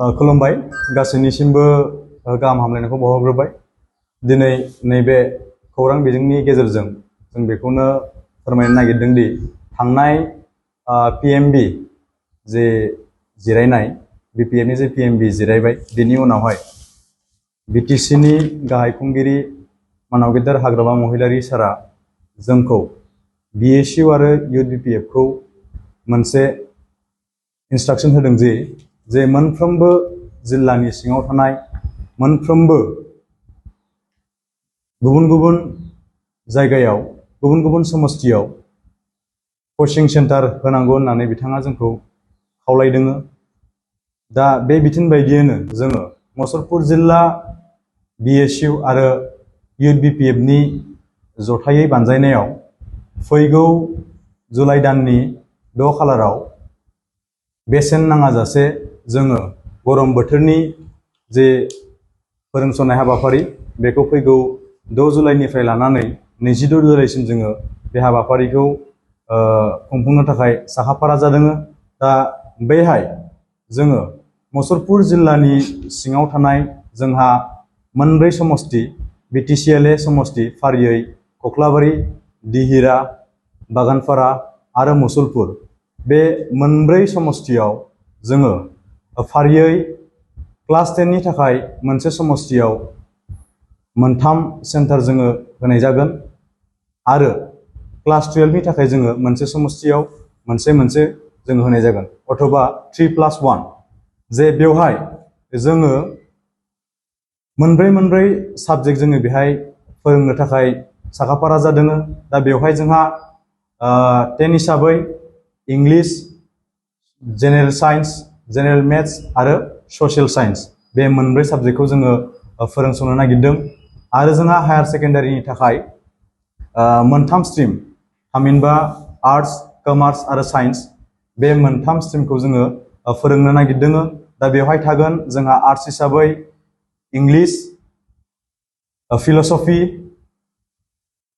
खुलुमबाय गासैनिसिमबो गाहाम हामलायनायखौ बावहरग्रोबाय। दिनै नैबे खौरां बिजोंनि गेजेरजों जों बेखौनो फोरमायनो नागिरदों दि थांनाय PMB जे जिरायनाय BPFनि जे PMB जिरायबाय बेनि उनावहाय BTCनि गाहाय खुंगिरि मानाव गेदेर हाग्रामा महिलारी सारा जोंखौ BSU आरो Youth BPFखौ मोनसे इन्सट्राक्शन होदों जे मोनफ्रोमबो जिल्लानि सिङाव थानाय मोनफ्रोमबो गुबुन गुबुन जायगायाव गुबुन गुबुन समस्थियाव कोचिं सेन्टार होनांगौ होननानै बिथाङा जोंखौ खावलायदों। दा बे बिथोन बायदियैनो जोङो मुसलपुर जिल्ला BSU आरो Youth BPFनि जथायै बानजायनायाव फैगौ जुलाइ दाननि 6 खालाराव बेसेन नाङाजासे जोङो गरम बोथोरनि जे फोरोंसनाय हाबाफारि बेखौ फैगौ 6 जुलाइनिफ्राय लानानै 22 जुलाइसिम जोङो बे हाबाफारिखौ खुंफुंनो थाखाय साखाफारा जादों। दा बेहाय जोङो मुसलपुर जिल्लानि सिङाव थानाय जोंहा मोनब्रै समस्ति BTCLA समस्ति फारियै कख्लाबारि, दिहिरा, बागानपारा आरो मुसलपुर बे मोनब्रै समस्तियाव जोङो फारियै क्लास 10 नि थाखाय मोनसे समस्तियाव 3 सेन्टार जोङो होनाय जागोन आरो क्लास 12 नि थाखाय जोङो मोनसे समस्तियाव मोनसे जोङो होनाय जागोन अथवा 3+1 जे बेवहाय जोङो मोनब्रै साबजेक्ट जोङो बेहाय फोरोंनो थाखाय साखाफारा जादों। दा बेवहाय जोंहा 10 हिसाबै English, general science, general maths आरो ससियेल साइन्स बे मोनब्रै साबजेक्टखौ जोङो फोरोंसंनो नागिरदों आरो जोंहा हायार सेकेन्डारिनि थाखाय 3 स्ट्रिम थामहिनबा आर्ट्स, कमार्स आरो साइन्स बे 3 स्ट्रिमखौ जोङो फोरोंनो नागिरदों। दा बेवहाय थागोन जोंहा आर्ट्स हिसाबै इंलिश, फिल'सफि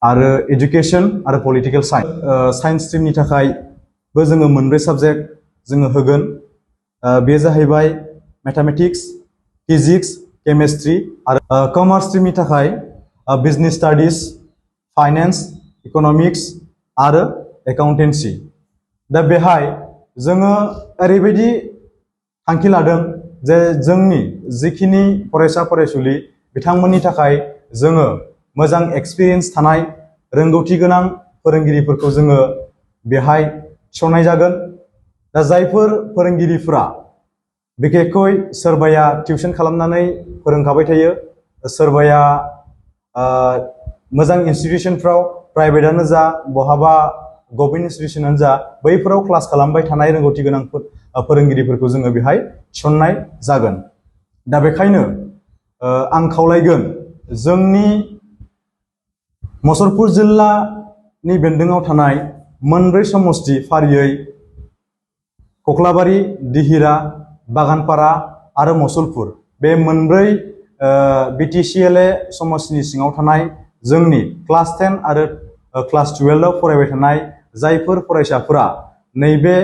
आरो एडुकेशन आरो पलिटिकेल साइन्स। साइन्स स्ट्रिमनि थाखायबो जोङो मोनब्रै साबजेक्ट जोङो होगोन। बे जाहैबाय मैथमेटिक्स, फिजिक्स, केमिस्ट्रि आरो कमार्स स्ट्रिमनि थाखाय बिजनेस स्टाडिज, फाइनेन्स, इकोनॉमिक्स आरो एकाउन्टेन्सि। दा बेहाय जोङो ओरैबायदि थांखि लादों जे जोंनि जिखिनि फरायसा फरायसुलि बिथांमोननि थाखाय जोङो मोजां एक्सपिरियेन्स थानाय रोंगौथि गोनां फोरोंगिरिफोरखौ जोङो बेहाय थिसननाय जागोन। दा जायफोर फोरोंगिरिफोरा बिखेखै सोरबाया टिउसन खालामनानै फोरोंखाबाय थायो, सोरबाया मोजां इनस्टिट्यूशनफ्राव प्राइभेटआनो जा बहाबा गभर्नमेन्ट इनस्टिट्यूशनानो जा बैफोराव क्लास खालामबाय थानाय रोंगौथि गोनां फोरोंगिरिफोरखौ जोङो बेहाय थिसननाय जागोन। दा बेखायनो आं खावलायगोन जोंनि मुसलपुर जिल्लानि बेन्दोङाव थानाय मोनब्रै समस्ति फारियै कख्लाबारि, दिहिरा, बागानपारा आरो मुसलपुर बे मोनब्रै BTCLA समस्तिनि सिङाव थानाय जोंनि क्लास 10 आरो क्लास 12 आव फरायबाय थानाय जायफोर फरायसाफोरा नैबे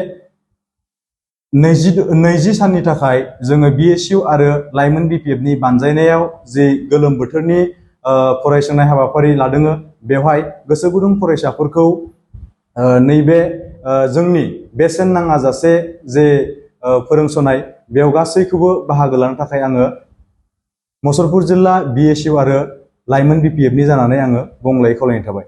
20 साननि थाखाय जोङो BSU आरो लाइमोन BPFनि बानजायनायाव जि गोलोम बोथोरनि फरायसंनाय हाबाफारि लादों बेवहाय गोसो गुदुं फरायसाफोरखौ नैबे जोंनि बेसेन नाङाजासे जे फोरोंसनाय बेयाव गासैखौबो बाहागो लानो थाखाय आङो मुसलपुर जिल्ला BSU आरो लाइमोन BPFनि जानानै आङो गंग्लायै खावलायनाय थाबाय।